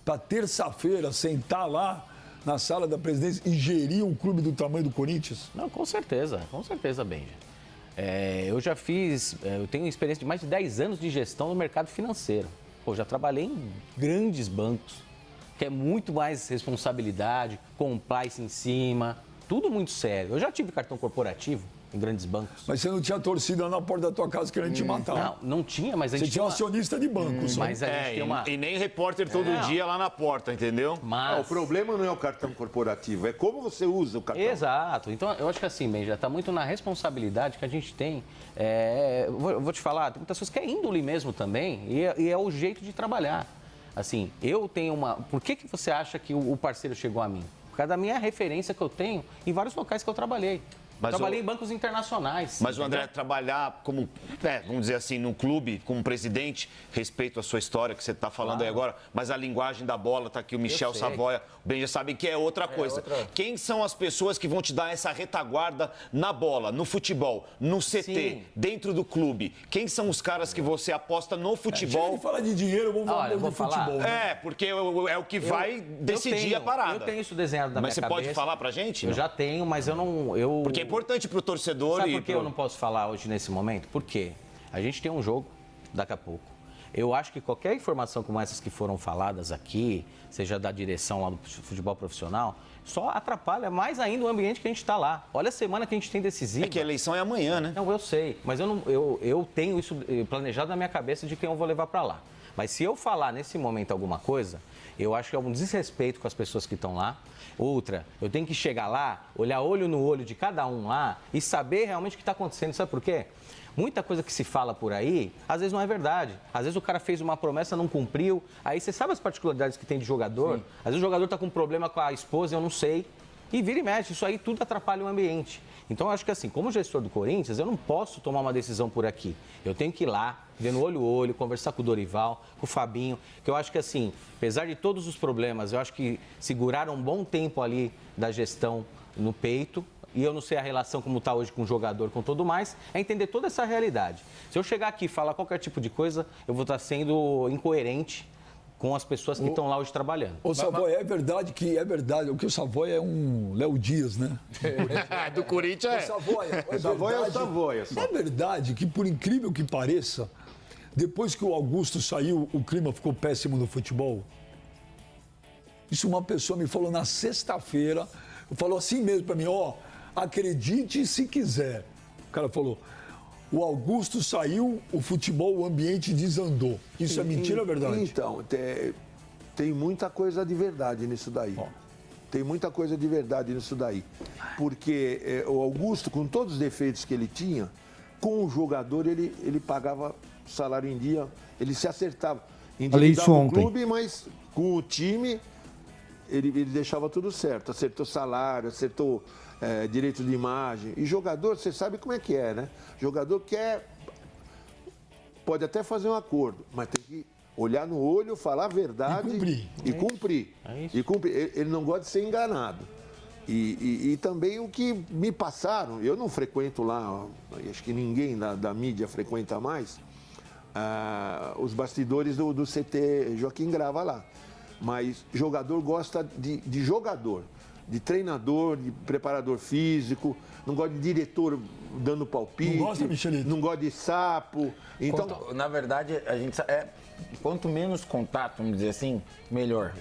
para terça-feira sentar lá na sala da presidência e gerir um clube do tamanho do Corinthians? Não, com certeza, Benja. Eu já eu tenho experiência de mais de 10 anos de gestão no mercado financeiro. Já trabalhei em grandes bancos, que é muito mais responsabilidade, compliance em cima, tudo muito sério. Eu já tive cartão corporativo em grandes bancos. Mas você não tinha torcida na porta da tua casa querendo te matar. Não tinha, mas a gente Você tinha um acionista de banco. Só. Mas a gente tem uma... E nem repórter todo dia lá na porta, entendeu? Mas... O problema não é o cartão corporativo, é como você usa o cartão. Exato. Então, eu acho que assim, Benja, está muito na responsabilidade que a gente tem. Vou te falar, tem muitas coisas que é índole mesmo também, e é o jeito de trabalhar. Assim, eu tenho uma... Por que você acha que o parceiro chegou a mim? Por causa da minha referência que eu tenho em vários locais que eu trabalhei. Trabalhei em bancos internacionais. Mas o André trabalhar como, vamos dizer assim, num clube, como presidente, respeito à sua história que você está falando aí agora, mas a linguagem da bola, tá aqui o Michel Savoia, o Ben já sabe que é outra coisa. Quem são as pessoas que vão te dar essa retaguarda na bola, no futebol, no CT, Sim. dentro do clube? Quem são os caras que você aposta no Chega futebol? de falar de dinheiro, vamos falar Olha, eu vou de falar. futebol. Né? Porque é o que vai decidir a parada. Eu tenho isso desenhado na minha Mas você cabeça. pode falar pra gente? Eu Não? já tenho, mas eu não... Porque é importante pro torcedor Sabe e por que eu não posso falar hoje nesse momento? Porque a gente tem um jogo daqui a pouco. Eu acho que qualquer informação como essas que foram faladas aqui, seja da direção lá do futebol profissional, só atrapalha mais ainda o ambiente que a gente está lá. Olha a semana que a gente tem decisiva. É que a eleição é amanhã, né? Não, eu sei, mas eu tenho isso planejado na minha cabeça de quem eu vou levar para lá. Mas se eu falar nesse momento alguma coisa, eu acho que é um desrespeito com as pessoas que estão lá. Outra, eu tenho que chegar lá, olhar olho no olho de cada um lá e saber realmente o que está acontecendo. Sabe por quê? Muita coisa que se fala por aí, às vezes não é verdade. Às vezes o cara fez uma promessa, não cumpriu. Aí você sabe as particularidades que tem de jogador? Sim. Às vezes o jogador está com um problema com a esposa, eu não sei. E vira e mexe, isso aí tudo atrapalha o ambiente. Então, eu acho que assim, como gestor do Corinthians, eu não posso tomar uma decisão por aqui. Eu tenho que ir lá, ver no olho a olho, conversar com o Dorival, com o Fabinho, que eu acho que assim, apesar de todos os problemas, eu acho que seguraram um bom tempo ali da gestão no peito, e eu não sei a relação como está hoje com o jogador, com tudo mais, é entender toda essa realidade. Se eu chegar aqui e falar qualquer tipo de coisa, eu vou estar sendo incoerente com as pessoas que estão lá hoje trabalhando. Ô, Savoia, é verdade, o Savoia é um Léo Dias, né? Do Corinthians Ô, Savoia, Savoia é o Savoia, só. É verdade que, por incrível que pareça, depois que o Augusto saiu, o clima ficou péssimo no futebol? Isso uma pessoa me falou na sexta-feira, falou assim mesmo pra mim, acredite se quiser. O cara falou, o Augusto saiu, o futebol, o ambiente desandou. Isso é mentira ou é verdade? Então, tem muita coisa de verdade nisso daí. Tem muita coisa de verdade nisso daí. Porque o Augusto, com todos os defeitos que ele tinha, com o jogador ele pagava salário em dia, ele se acertava. Falei isso Endividava o ontem. clube, mas com o time ele deixava tudo certo. Acertou salário, acertou direito de imagem. E jogador, você sabe como é que é, né? Jogador pode até fazer um acordo, mas tem que olhar no olho, falar a verdade e cumprir. E cumprir. Ele não gosta de ser enganado. E também o que me passaram, eu não frequento lá, acho que ninguém da mídia frequenta mais, os bastidores do CT Joaquim Grava lá. Mas jogador gosta de jogador, de treinador, de preparador físico, não gosta de diretor dando palpite. Não gosta, Michelito? Não gosta de sapo. Então, Na verdade, a gente quanto menos contato, vamos dizer assim, melhor.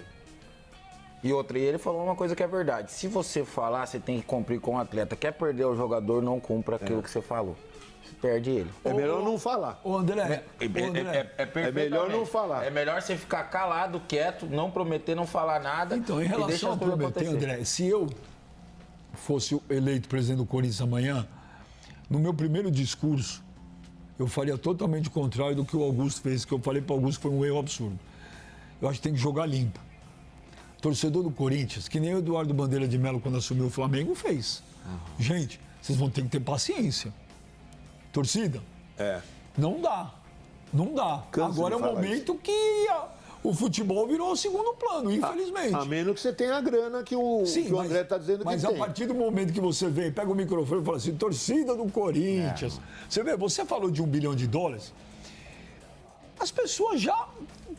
E outra, e ele falou uma coisa que é verdade. Se você falar, você tem que cumprir com o atleta. Quer perder o jogador, não cumpra aquilo que você falou. Você perde ele. é melhor não falar. Ô, André, É melhor não falar. É melhor você ficar calado, quieto, não prometer, não falar nada. então, em e deixa relação as a coisas prometer, acontecer. André, se eu fosse eleito presidente do Corinthians amanhã, no meu primeiro discurso, eu faria totalmente o contrário do que o Augusto fez, que eu falei para o Augusto que foi um erro absurdo. Eu acho que tem que jogar limpo. Torcedor do Corinthians, que nem o Eduardo Bandeira de Melo, quando assumiu o Flamengo, fez. Gente, vocês vão ter que ter paciência. Torcida? Não dá. Não dá. Canso Agora é de o falar momento que o futebol virou o segundo plano, infelizmente. A menos que você tenha a grana que o André está dizendo que mas tem. a partir do momento que você vem, pega o microfone e fala assim, torcida do Corinthians. Você vê, você falou de $1 bilhão. As pessoas já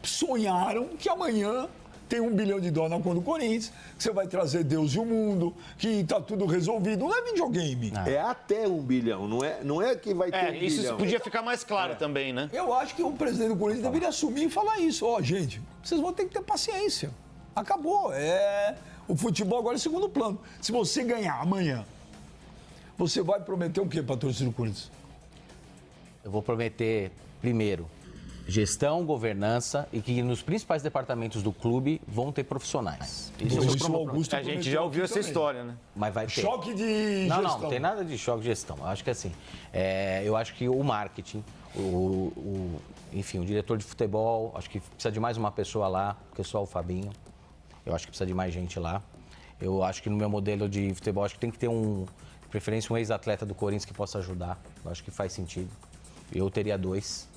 sonharam que amanhã tem $1 bilhão na conta do Corinthians, que você vai trazer Deus e o mundo, que está tudo resolvido. Não é videogame. É até $1 bilhão, não é que vai ter $1 isso bilhão. podia ficar mais claro também, né? Eu acho que o presidente do Corinthians deveria assumir e falar isso. Gente, vocês vão ter que ter paciência. Acabou. O futebol agora é segundo plano. Se você ganhar amanhã, você vai prometer o quê para a torcida do Corinthians? Eu vou prometer, primeiro, gestão, governança e que nos principais departamentos do clube vão ter profissionais. Isso eu Isso o Augusto A gente prometeu já ouviu aqui essa também. história, né? Mas vai ter. Choque de Não, gestão. não tem nada de choque de gestão. Eu acho que assim, eu acho que o marketing, enfim, o diretor de futebol, acho que precisa de mais uma pessoa lá, porque só o Fabinho. Eu acho que precisa de mais gente lá. Eu acho que no meu modelo de futebol, acho que tem que ter preferência um ex-atleta do Corinthians que possa ajudar. Eu acho que faz sentido. Eu teria 2.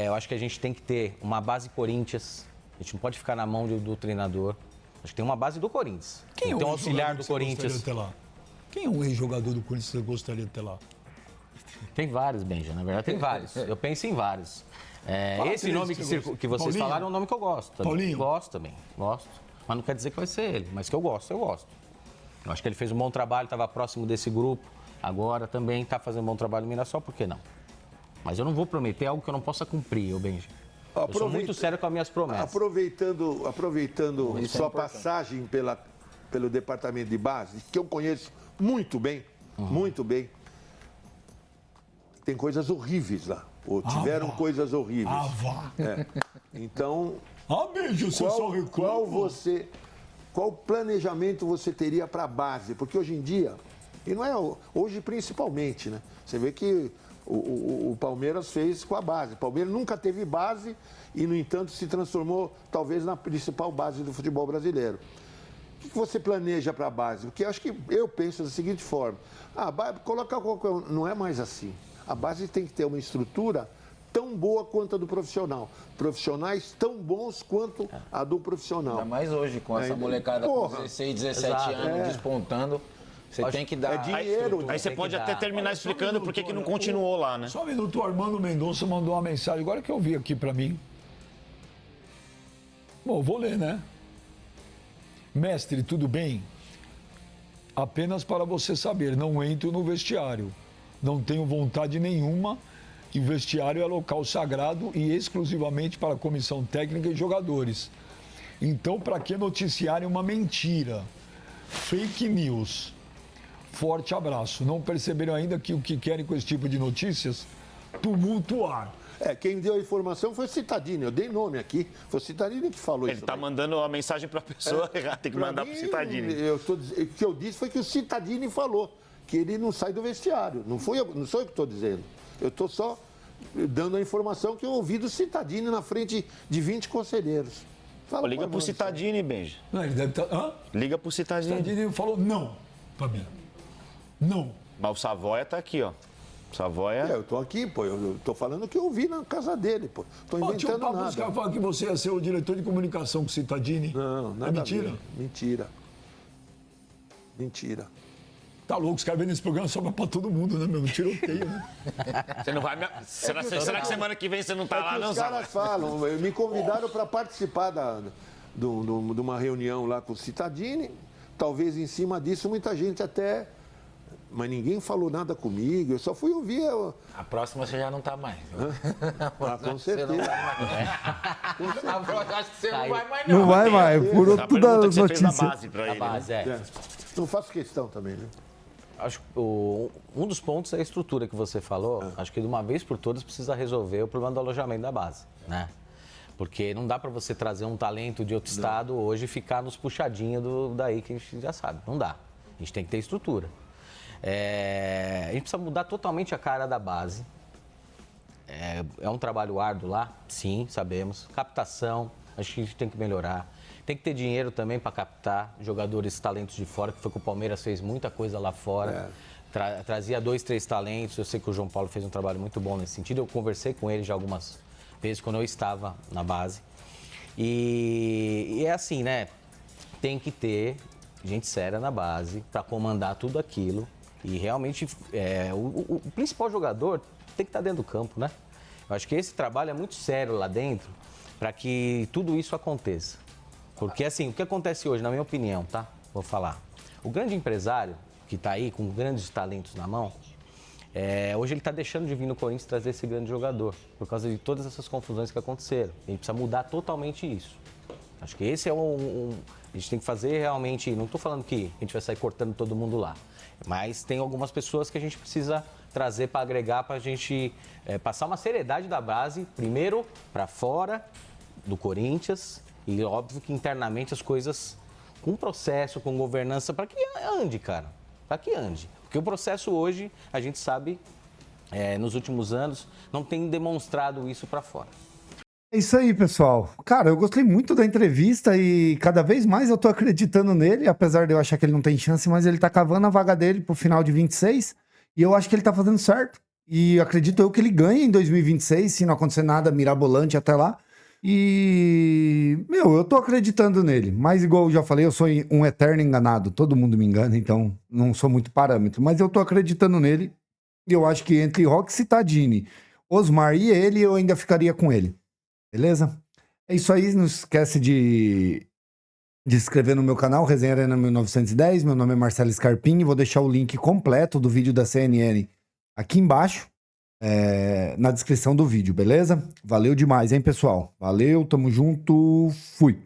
Eu acho que a gente tem que ter uma base Corinthians. A gente não pode ficar na mão do treinador. Acho que tem uma base do Corinthians. Quem é tem o um auxiliar do ex-jogador que você Corinthians. gostaria de ter lá? Quem é um ex-jogador do Corinthians que você gostaria de ter lá? Tem vários, Benja, na verdade tem vários. Eu penso em vários. Fala Esse três nome que você gosta. que vocês Paulinho? falaram é um nome que eu gosto. Também. Paulinho? Gosto também, gosto. Mas não quer dizer que vai ser ele, mas que eu gosto, eu gosto. Eu acho que ele fez um bom trabalho, estava próximo desse grupo. Agora também está fazendo um bom trabalho no Mirassol, por que não? Mas eu não vou prometer algo que eu não possa cumprir, Benja. Eu sou muito sério com as minhas promessas. Aproveitando sua passagem pelo departamento de base, que eu conheço muito bem, muito bem, tem coisas horríveis lá. Ou tiveram coisas horríveis. Vá. Então, Beijo, você só reclama. qual planejamento você teria para a base? Porque hoje em dia, e não é hoje principalmente, né? Você vê que o Palmeiras fez com a base. O Palmeiras nunca teve base e, no entanto, se transformou talvez na principal base do futebol brasileiro. O que você planeja para a base? Porque eu penso da seguinte forma: não é mais assim. A base tem que ter uma estrutura tão boa quanto a do profissional. Profissionais tão bons quanto a do profissional. Ainda mais hoje, com essa molecada com 16, 17 anos despontando. Você tem que dar... dinheiro. Aí você pode até terminar explicando por que não continuou lá, né? Só um minuto, o Armando Mendonça mandou uma mensagem, agora que eu vi aqui para mim. Bom, vou ler, né? Mestre, tudo bem? Apenas para você saber, não entro no vestiário. Não tenho vontade nenhuma. E o vestiário é local sagrado e exclusivamente para a comissão técnica e jogadores. Então, para que noticiarem uma mentira? Fake news. Forte abraço. Não perceberam ainda que o que querem com esse tipo de notícias? Tumultuar. Quem deu a informação foi o Cittadini. Eu dei nome aqui. Foi o Cittadini que falou Ele isso. está mandando a mensagem para a pessoa errada, tem que mandar para o Cittadini. O que eu disse foi que o Cittadini falou que ele não sai do vestiário. Não sou eu que estou dizendo. Eu estou só dando a informação que eu ouvi do Cittadini na frente de 20 conselheiros. Liga para o Cittadini, Benja. Não, ele deve estar... Liga para o O Cittadini. Cittadini falou não, Fabiano. Não. Mas o Savoia está aqui, ó. Savoia... Eu estou aqui, pô. Eu estou falando o que eu ouvi na casa dele, pô. Estou Tinha um inventando papo dos nada. caras falando que você ia ser o diretor de comunicação com o Cittadini. Não, nada É mentira? a ver. Mentira. Mentira. Tá louco, os caras vendo esse programa sobra pra todo mundo, né, meu? Um tiroteio, né? Você não vai... Será que semana que vem você não está lá, não, Os Savoia? caras falam, me convidaram para participar de uma reunião lá com o Cittadini. Talvez em cima disso muita gente até... Mas ninguém falou nada comigo, eu só fui ouvir. A próxima você já não tá mais. Com certeza. A próxima acho que você não vai mais, Não vai mais, furou A todas pergunta as que você fez da notícias. base para A ele. base, Não faço questão também, né? Acho que um dos pontos é a estrutura que você falou. Acho que de uma vez por todas precisa resolver o problema do alojamento da base, né? Porque não dá para você trazer um talento de outro estado hoje e ficar nos puxadinhos daí que a gente já sabe. Não dá. A gente tem que ter estrutura. A gente precisa mudar totalmente a cara da base. É um trabalho árduo lá? Sim, sabemos. Captação, acho que a gente tem que melhorar. Tem que ter dinheiro também para captar jogadores, talentos de fora, que foi que o Palmeiras fez muita coisa lá fora. Trazia 2, 3 talentos. Eu sei que o João Paulo fez um trabalho muito bom nesse sentido. Eu conversei com ele já algumas vezes quando eu estava na base. E é assim, né? Tem que ter gente séria na base para comandar tudo aquilo. E realmente, o principal jogador tem que estar dentro do campo, né? Eu acho que esse trabalho é muito sério lá dentro para que tudo isso aconteça. Porque, assim, o que acontece hoje, na minha opinião, tá? Vou falar. O grande empresário que está aí com grandes talentos na mão, hoje ele está deixando de vir no Corinthians trazer esse grande jogador por causa de todas essas confusões que aconteceram. A gente precisa mudar totalmente isso. Acho que esse é a gente tem que fazer realmente... Não estou falando que a gente vai sair cortando todo mundo lá. Mas tem algumas pessoas que a gente precisa trazer para agregar, para a gente passar uma seriedade da base, primeiro para fora do Corinthians, e óbvio que internamente as coisas com processo, com governança, para que ande, cara. Para que ande. Porque o processo hoje, a gente sabe, nos últimos anos, não tem demonstrado isso para fora. É isso aí, pessoal. Cara, eu gostei muito da entrevista e cada vez mais eu tô acreditando nele, apesar de eu achar que ele não tem chance, mas ele tá cavando a vaga dele pro final de 26 e eu acho que ele tá fazendo certo. E acredito eu que ele ganha em 2026, se não acontecer nada mirabolante até lá. E, meu, eu tô acreditando nele. Mas igual eu já falei, eu sou um eterno enganado. Todo mundo me engana, então não sou muito parâmetro. Mas eu tô acreditando nele. E eu acho que entre Roxy Tadini, Osmar e ele, eu ainda ficaria com ele. Beleza? É isso aí, não esquece de se inscrever no meu canal, Resenha Arena 1910. Meu nome é Marcelo Scarpim. Vou deixar o link completo do vídeo da CNN aqui embaixo, na descrição do vídeo, beleza? Valeu demais, hein, pessoal? Valeu, tamo junto, fui!